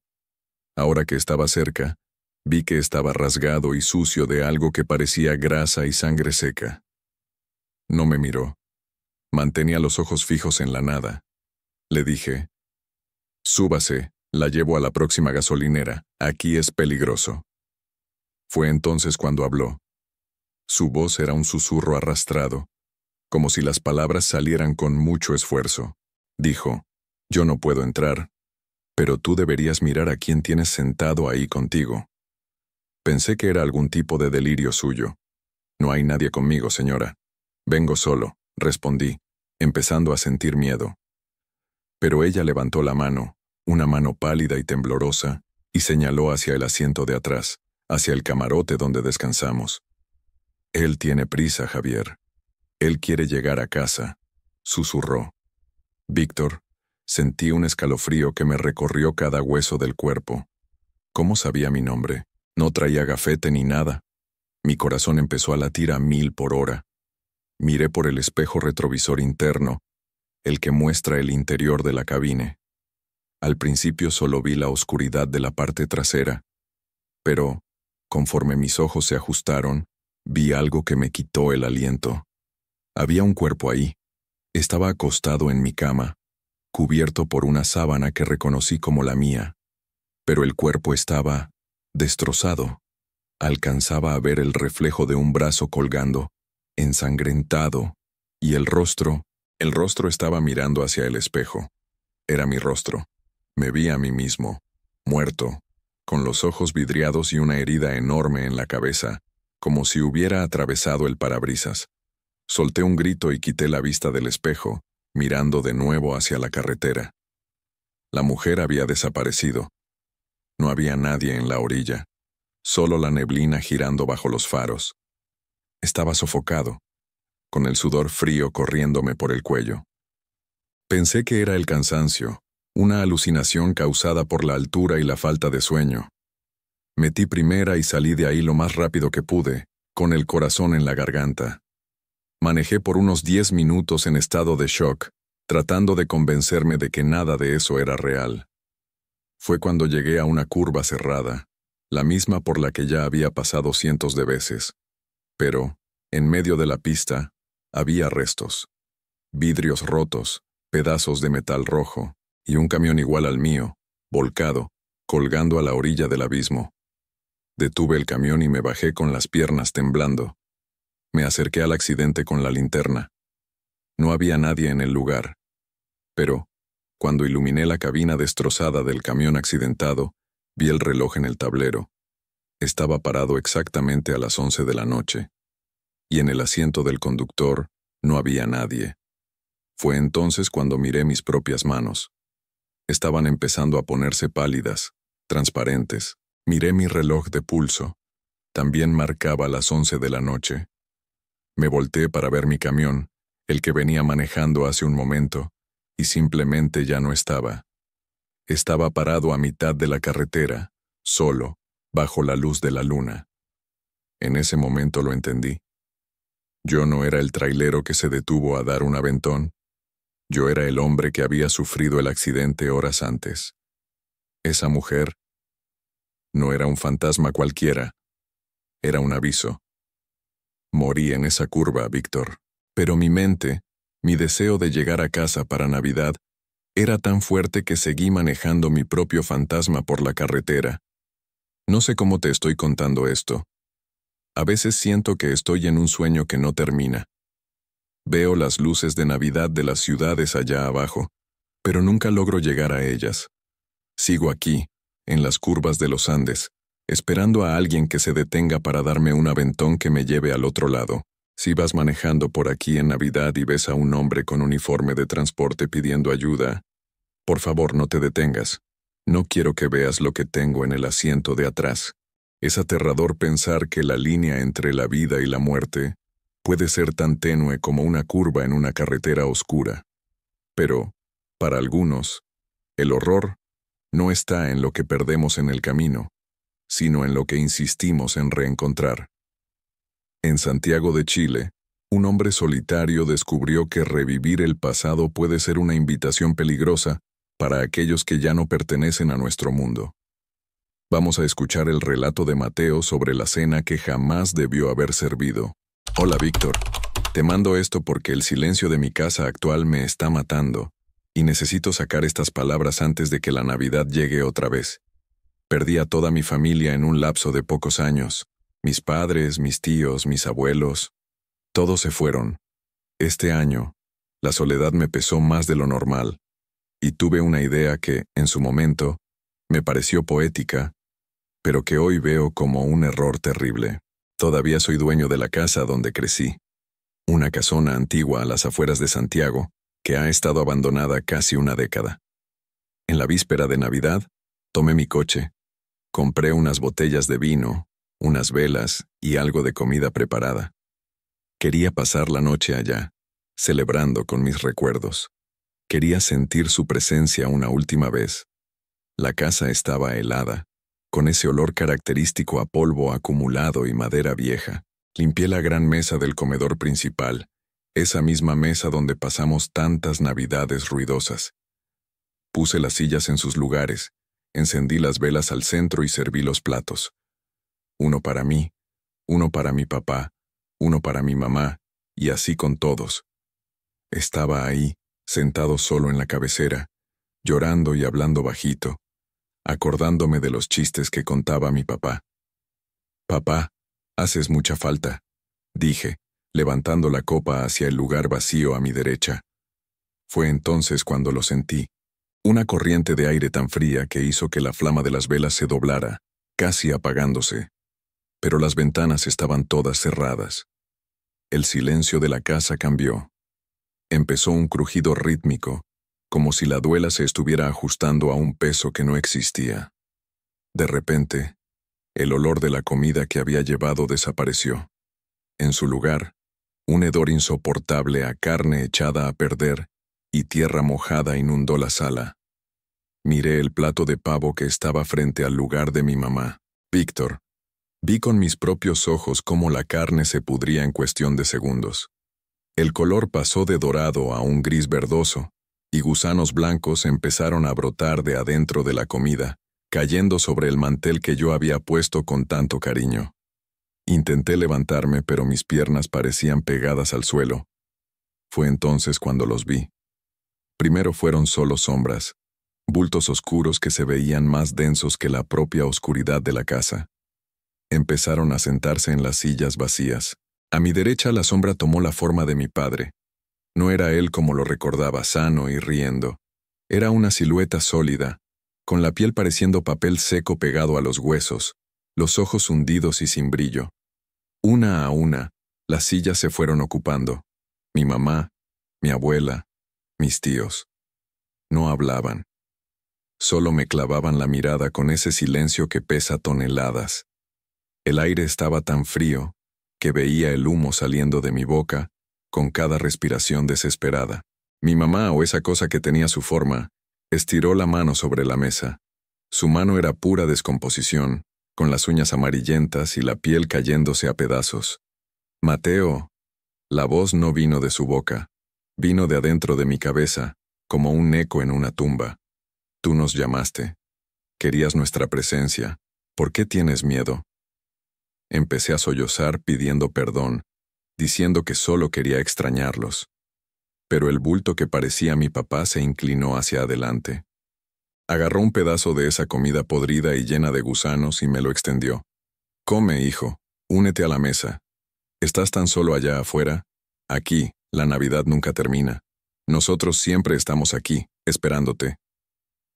ahora que estaba cerca, vi que estaba rasgado y sucio de algo que parecía grasa y sangre seca. No me miró. Mantenía los ojos fijos en la nada. Le dije: «Súbase, la llevo a la próxima gasolinera, aquí es peligroso». Fue entonces cuando habló. Su voz era un susurro arrastrado, como si las palabras salieran con mucho esfuerzo. Dijo: «Yo no puedo entrar, pero tú deberías mirar a quién tienes sentado ahí contigo». Pensé que era algún tipo de delirio suyo. «No hay nadie conmigo, señora. Vengo solo», respondí, empezando a sentir miedo. Pero ella levantó la mano, una mano pálida y temblorosa, y señaló hacia el asiento de atrás, hacia el camarote donde descansamos. «Él tiene prisa, Javier. Él quiere llegar a casa», susurró. «Víctor», sentí un escalofrío que me recorrió cada hueso del cuerpo. ¿Cómo sabía mi nombre? No traía gafete ni nada. Mi corazón empezó a latir a 1000 por hora. Miré por el espejo retrovisor interno, el que muestra el interior de la cabina. Al principio solo vi la oscuridad de la parte trasera, pero, conforme mis ojos se ajustaron, vi algo que me quitó el aliento. Había un cuerpo ahí. Estaba acostado en mi cama, cubierto por una sábana que reconocí como la mía, pero el cuerpo estaba destrozado. Alcanzaba a ver el reflejo de un brazo colgando, ensangrentado, y el rostro estaba mirando hacia el espejo. Era mi rostro. Me vi a mí mismo, muerto, con los ojos vidriados y una herida enorme en la cabeza, como si hubiera atravesado el parabrisas. Solté un grito y quité la vista del espejo, mirando de nuevo hacia la carretera. La mujer había desaparecido. No había nadie en la orilla, solo la neblina girando bajo los faros. Estaba sofocado, con el sudor frío corriéndome por el cuello. Pensé que era el cansancio, una alucinación causada por la altura y la falta de sueño. Metí primera y salí de ahí lo más rápido que pude, con el corazón en la garganta. Manejé por unos 10 minutos en estado de shock, tratando de convencerme de que nada de eso era real. Fue cuando llegué a una curva cerrada, la misma por la que ya había pasado cientos de veces. Pero, en medio de la pista, había restos. Vidrios rotos, pedazos de metal rojo, y un camión igual al mío, volcado, colgando a la orilla del abismo. Detuve el camión y me bajé con las piernas temblando. Me acerqué al accidente con la linterna. No había nadie en el lugar. Pero, cuando iluminé la cabina destrozada del camión accidentado, vi el reloj en el tablero. Estaba parado exactamente a las 11 de la noche. Y en el asiento del conductor no había nadie. Fue entonces cuando miré mis propias manos. Estaban empezando a ponerse pálidas, transparentes. Miré mi reloj de pulso. También marcaba las 11 de la noche. Me volteé para ver mi camión, el que venía manejando hace un momento, y simplemente ya no estaba. Estaba parado a mitad de la carretera, solo, bajo la luz de la luna. En ese momento lo entendí. Yo no era el trailero que se detuvo a dar un aventón. Yo era el hombre que había sufrido el accidente horas antes. Esa mujer no era un fantasma cualquiera. Era un aviso. Morí en esa curva, Víctor. Pero mi mente, mi deseo de llegar a casa para Navidad, era tan fuerte que seguí manejando mi propio fantasma por la carretera. No sé cómo te estoy contando esto. A veces siento que estoy en un sueño que no termina. Veo las luces de Navidad de las ciudades allá abajo, pero nunca logro llegar a ellas. Sigo aquí, en las curvas de los Andes, esperando a alguien que se detenga para darme un aventón que me lleve al otro lado. Si vas manejando por aquí en Navidad y ves a un hombre con uniforme de transporte pidiendo ayuda, por favor no te detengas. No quiero que veas lo que tengo en el asiento de atrás. Es aterrador pensar que la línea entre la vida y la muerte puede ser tan tenue como una curva en una carretera oscura. Pero, para algunos, el horror no está en lo que perdemos en el camino, sino en lo que insistimos en reencontrar. En Santiago de Chile, un hombre solitario descubrió que revivir el pasado puede ser una invitación peligrosa para aquellos que ya no pertenecen a nuestro mundo. Vamos a escuchar el relato de Mateo sobre la cena que jamás debió haber servido. Hola, Víctor. Te mando esto porque el silencio de mi casa actual me está matando, y necesito sacar estas palabras antes de que la Navidad llegue otra vez. Perdí a toda mi familia en un lapso de pocos años. Mis padres, mis tíos, mis abuelos, todos se fueron. Este año, la soledad me pesó más de lo normal, y tuve una idea que, en su momento, me pareció poética, pero que hoy veo como un error terrible. Todavía soy dueño de la casa donde crecí, una casona antigua a las afueras de Santiago, que ha estado abandonada casi una década. En la víspera de Navidad, tomé mi coche, compré unas botellas de vino, unas velas y algo de comida preparada. Quería pasar la noche allá, celebrando con mis recuerdos. Quería sentir su presencia una última vez. La casa estaba helada, con ese olor característico a polvo acumulado y madera vieja. Limpié la gran mesa del comedor principal, esa misma mesa donde pasamos tantas Navidades ruidosas. Puse las sillas en sus lugares, encendí las velas al centro y serví los platos. Uno para mí, uno para mi papá, uno para mi mamá, y así con todos. Estaba ahí, sentado solo en la cabecera, llorando y hablando bajito, acordándome de los chistes que contaba mi papá. «Papá, haces mucha falta», dije, levantando la copa hacia el lugar vacío a mi derecha. Fue entonces cuando lo sentí. Una corriente de aire tan fría que hizo que la flama de las velas se doblara, casi apagándose. Pero las ventanas estaban todas cerradas. El silencio de la casa cambió. Empezó un crujido rítmico, como si la duela se estuviera ajustando a un peso que no existía. De repente, el olor de la comida que había llevado desapareció. En su lugar, un hedor insoportable a carne echada a perder y tierra mojada inundó la sala. Miré el plato de pavo que estaba frente al lugar de mi mamá. Víctor. Vi con mis propios ojos cómo la carne se pudría en cuestión de segundos. El color pasó de dorado a un gris verdoso, y gusanos blancos empezaron a brotar de adentro de la comida, cayendo sobre el mantel que yo había puesto con tanto cariño. Intenté levantarme, pero mis piernas parecían pegadas al suelo. Fue entonces cuando los vi. Primero fueron solo sombras, bultos oscuros que se veían más densos que la propia oscuridad de la casa. Empezaron a sentarse en las sillas vacías. A mi derecha la sombra tomó la forma de mi padre. No era él como lo recordaba, sano y riendo. Era una silueta sólida, con la piel pareciendo papel seco pegado a los huesos, los ojos hundidos y sin brillo. Una a una, las sillas se fueron ocupando. Mi mamá, mi abuela, mis tíos. No hablaban. Solo me clavaban la mirada con ese silencio que pesa toneladas. El aire estaba tan frío que veía el humo saliendo de mi boca con cada respiración desesperada. Mi mamá, o esa cosa que tenía su forma, estiró la mano sobre la mesa. Su mano era pura descomposición, con las uñas amarillentas y la piel cayéndose a pedazos. «Mateo». La voz no vino de su boca, vino de adentro de mi cabeza, como un eco en una tumba. «Tú nos llamaste. Querías nuestra presencia. ¿Por qué tienes miedo?» Empecé a sollozar pidiendo perdón, diciendo que solo quería extrañarlos. Pero el bulto que parecía mi papá se inclinó hacia adelante. Agarró un pedazo de esa comida podrida y llena de gusanos y me lo extendió. «Come, hijo, únete a la mesa. ¿Estás tan solo allá afuera? Aquí, la Navidad nunca termina. Nosotros siempre estamos aquí, esperándote».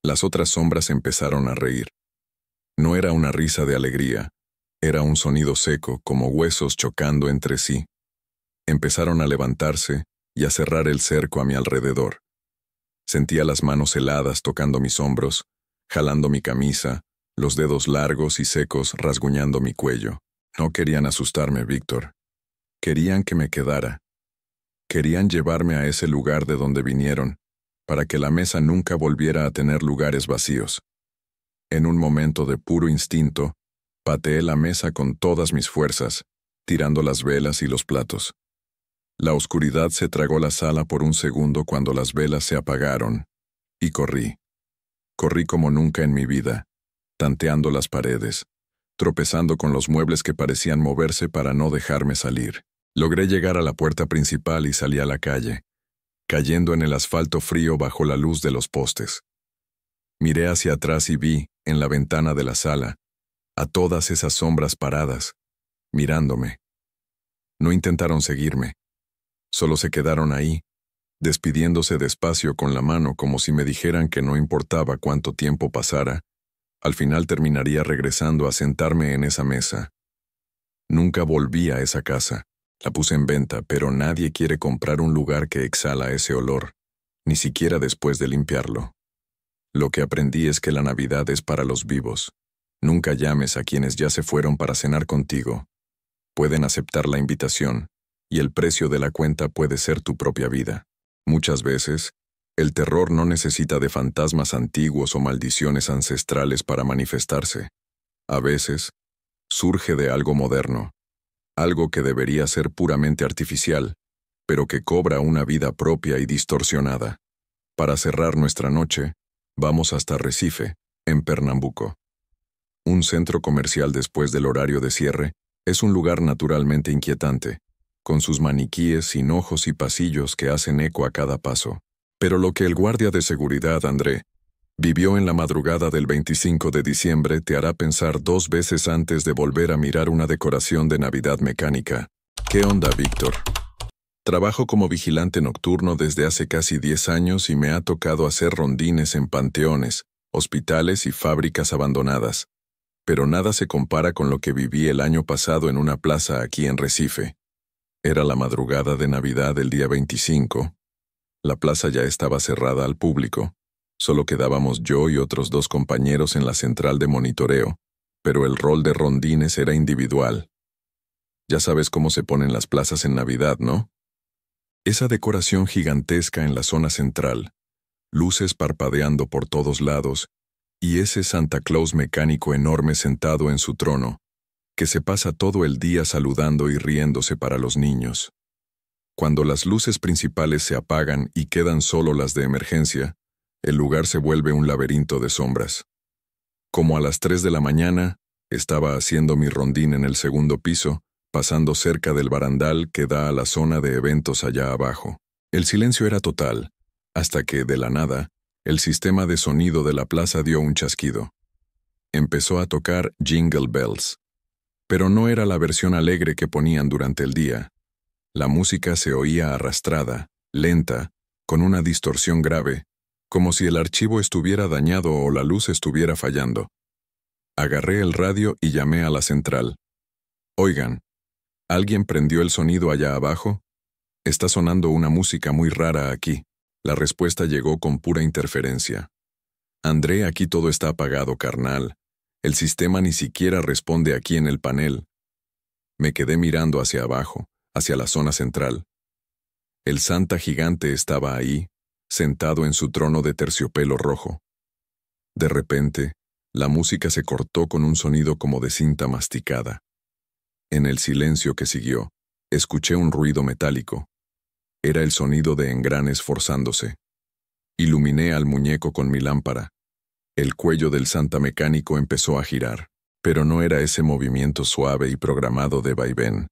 Las otras sombras empezaron a reír. No era una risa de alegría. Era un sonido seco, como huesos chocando entre sí. Empezaron a levantarse y a cerrar el cerco a mi alrededor. Sentía las manos heladas tocando mis hombros, jalando mi camisa, los dedos largos y secos rasguñando mi cuello. No querían asustarme, Víctor. Querían que me quedara. Querían llevarme a ese lugar de donde vinieron, para que la mesa nunca volviera a tener lugares vacíos. En un momento de puro instinto, pateé la mesa con todas mis fuerzas, tirando las velas y los platos. La oscuridad se tragó la sala por un segundo cuando las velas se apagaron, y corrí. Corrí como nunca en mi vida, tanteando las paredes, tropezando con los muebles que parecían moverse para no dejarme salir. Logré llegar a la puerta principal y salí a la calle, cayendo en el asfalto frío bajo la luz de los postes. Miré hacia atrás y vi, en la ventana de la sala, a todas esas sombras paradas, mirándome. No intentaron seguirme, solo se quedaron ahí, despidiéndose despacio con la mano como si me dijeran que no importaba cuánto tiempo pasara, al final terminaría regresando a sentarme en esa mesa. Nunca volví a esa casa. La puse en venta, pero nadie quiere comprar un lugar que exhala ese olor, ni siquiera después de limpiarlo. Lo que aprendí es que la Navidad es para los vivos. Nunca llames a quienes ya se fueron para cenar contigo. Pueden aceptar la invitación, y el precio de la cuenta puede ser tu propia vida. Muchas veces, el terror no necesita de fantasmas antiguos o maldiciones ancestrales para manifestarse. A veces, surge de algo moderno, algo que debería ser puramente artificial, pero que cobra una vida propia y distorsionada. Para cerrar nuestra noche, vamos hasta Recife, en Pernambuco. Un centro comercial después del horario de cierre es un lugar naturalmente inquietante, con sus maniquíes, hinojos y pasillos que hacen eco a cada paso. Pero lo que el guardia de seguridad, André, vivió en la madrugada del 25 de diciembre te hará pensar 2 veces antes de volver a mirar una decoración de Navidad mecánica. ¿Qué onda, Víctor? Trabajo como vigilante nocturno desde hace casi 10 años y me ha tocado hacer rondines en panteones, hospitales y fábricas abandonadas. Pero nada se compara con lo que viví el año pasado en una plaza aquí en Recife. Era la madrugada de Navidad del día 25. La plaza ya estaba cerrada al público. Solo quedábamos yo y otros 2 compañeros en la central de monitoreo, pero el rol de rondines era individual. Ya sabes cómo se ponen las plazas en Navidad, ¿no? Esa decoración gigantesca en la zona central, luces parpadeando por todos lados, y ese Santa Claus mecánico enorme sentado en su trono, que se pasa todo el día saludando y riéndose para los niños. Cuando las luces principales se apagan y quedan solo las de emergencia, el lugar se vuelve un laberinto de sombras. Como a las 3 de la mañana, estaba haciendo mi rondín en el segundo piso, pasando cerca del barandal que da a la zona de eventos allá abajo. El silencio era total, hasta que, de la nada, el sistema de sonido de la plaza dio un chasquido. Empezó a tocar Jingle Bells. Pero no era la versión alegre que ponían durante el día. La música se oía arrastrada, lenta, con una distorsión grave, como si el archivo estuviera dañado o la luz estuviera fallando. Agarré el radio y llamé a la central. Oigan, ¿alguien prendió el sonido allá abajo? Está sonando una música muy rara aquí. La respuesta llegó con pura interferencia. André, aquí todo está apagado, carnal. El sistema ni siquiera responde aquí en el panel. Me quedé mirando hacia abajo, hacia la zona central. El Santa gigante estaba ahí, sentado en su trono de terciopelo rojo. De repente, la música se cortó con un sonido como de cinta masticada. En el silencio que siguió, escuché un ruido metálico. Era el sonido de engranes forzándose. Iluminé al muñeco con mi lámpara. El cuello del Santa mecánico empezó a girar, pero no era ese movimiento suave y programado de vaivén.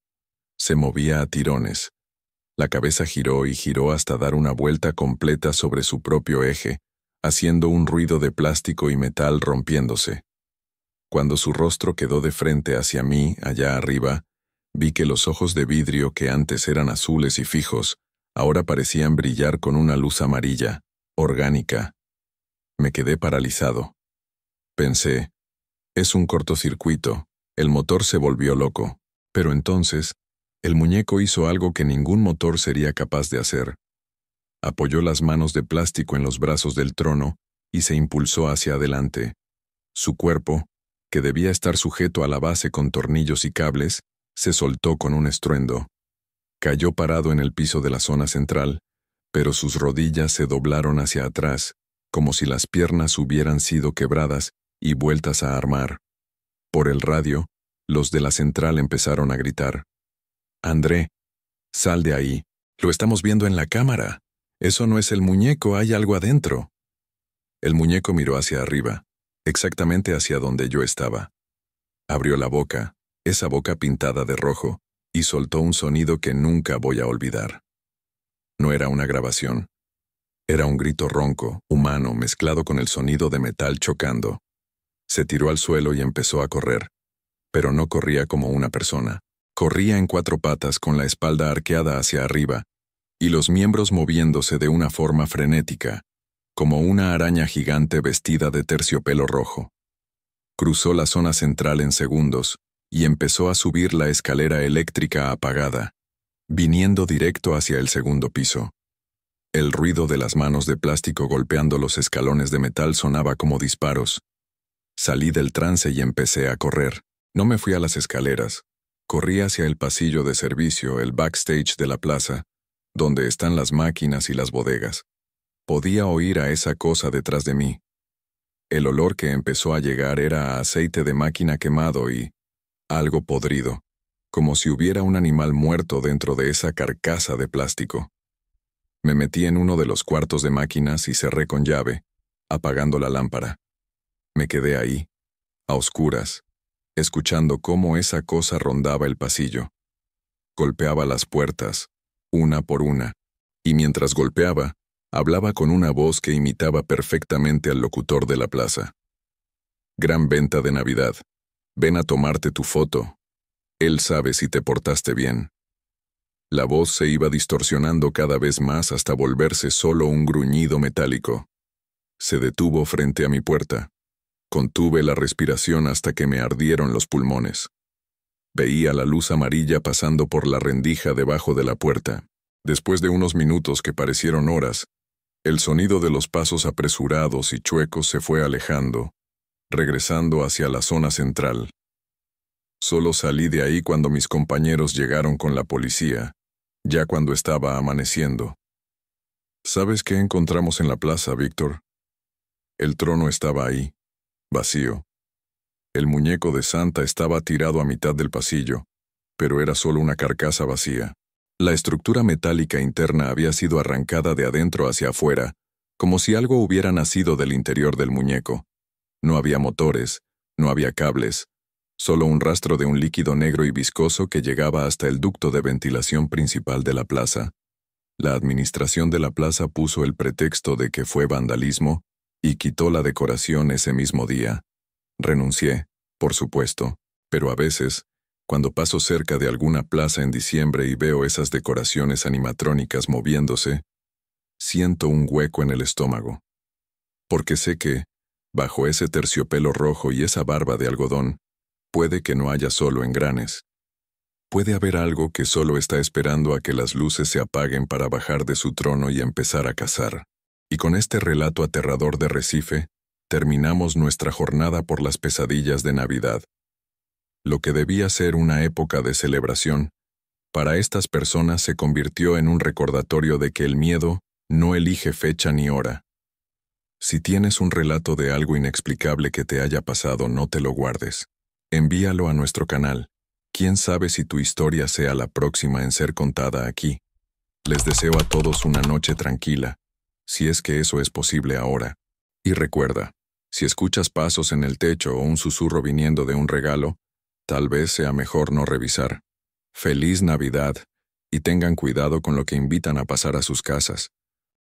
Se movía a tirones. La cabeza giró y giró hasta dar una vuelta completa sobre su propio eje, haciendo un ruido de plástico y metal rompiéndose. Cuando su rostro quedó de frente hacia mí, allá arriba, vi que los ojos de vidrio que antes eran azules y fijos, ahora parecían brillar con una luz amarilla, orgánica. Me quedé paralizado. Pensé, es un cortocircuito, el motor se volvió loco. Pero entonces, el muñeco hizo algo que ningún motor sería capaz de hacer. Apoyó las manos de plástico en los brazos del trono y se impulsó hacia adelante. Su cuerpo, que debía estar sujeto a la base con tornillos y cables, se soltó con un estruendo. Cayó parado en el piso de la zona central, pero sus rodillas se doblaron hacia atrás, como si las piernas hubieran sido quebradas y vueltas a armar. Por el radio, los de la central empezaron a gritar: «André, sal de ahí. Lo estamos viendo en la cámara. Eso no es el muñeco, hay algo adentro». El muñeco miró hacia arriba, exactamente hacia donde yo estaba. Abrió la boca, esa boca pintada de rojo, y soltó un sonido que nunca voy a olvidar. No era una grabación. Era un grito ronco, humano, mezclado con el sonido de metal chocando. Se tiró al suelo y empezó a correr. Pero no corría como una persona. Corría en 4 patas con la espalda arqueada hacia arriba, y los miembros moviéndose de una forma frenética, como una araña gigante vestida de terciopelo rojo. Cruzó la zona central en segundos, y empezó a subir la escalera eléctrica apagada, viniendo directo hacia el segundo piso. El ruido de las manos de plástico golpeando los escalones de metal sonaba como disparos. Salí del trance y empecé a correr. No me fui a las escaleras. Corrí hacia el pasillo de servicio, el backstage de la plaza, donde están las máquinas y las bodegas. Podía oír a esa cosa detrás de mí. El olor que empezó a llegar era a aceite de máquina quemado y algo podrido, como si hubiera un animal muerto dentro de esa carcasa de plástico. Me metí en uno de los cuartos de máquinas y cerré con llave, apagando la lámpara. Me quedé ahí, a oscuras, escuchando cómo esa cosa rondaba el pasillo. Golpeaba las puertas, una por una, y mientras golpeaba, hablaba con una voz que imitaba perfectamente al locutor de la plaza. «Gran venta de Navidad. Ven a tomarte tu foto. Él sabe si te portaste bien». La voz se iba distorsionando cada vez más hasta volverse solo un gruñido metálico. Se detuvo frente a mi puerta. Contuve la respiración hasta que me ardieron los pulmones. Veía la luz amarilla pasando por la rendija debajo de la puerta. Después de unos minutos que parecieron horas, el sonido de los pasos apresurados y chuecos se fue alejando, regresando hacia la zona central. Solo salí de ahí cuando mis compañeros llegaron con la policía, ya cuando estaba amaneciendo. ¿Sabes qué encontramos en la plaza, Víctor? El trono estaba ahí, vacío. El muñeco de Santa estaba tirado a mitad del pasillo, pero era solo una carcasa vacía. La estructura metálica interna había sido arrancada de adentro hacia afuera, como si algo hubiera nacido del interior del muñeco. No había motores, no había cables, solo un rastro de un líquido negro y viscoso que llegaba hasta el ducto de ventilación principal de la plaza. La administración de la plaza puso el pretexto de que fue vandalismo y quitó la decoración ese mismo día. Renuncié, por supuesto, pero a veces, cuando paso cerca de alguna plaza en diciembre y veo esas decoraciones animatrónicas moviéndose, siento un hueco en el estómago. Porque sé que, bajo ese terciopelo rojo y esa barba de algodón, puede que no haya solo engranes. Puede haber algo que solo está esperando a que las luces se apaguen para bajar de su trono y empezar a cazar. Y con este relato aterrador de Recife, terminamos nuestra jornada por las pesadillas de Navidad. Lo que debía ser una época de celebración, para estas personas se convirtió en un recordatorio de que el miedo no elige fecha ni hora. Si tienes un relato de algo inexplicable que te haya pasado, no te lo guardes. Envíalo a nuestro canal. Quién sabe si tu historia sea la próxima en ser contada aquí. Les deseo a todos una noche tranquila, si es que eso es posible ahora. Y recuerda, si escuchas pasos en el techo o un susurro viniendo de un regalo, tal vez sea mejor no revisar. Feliz Navidad, y tengan cuidado con lo que invitan a pasar a sus casas.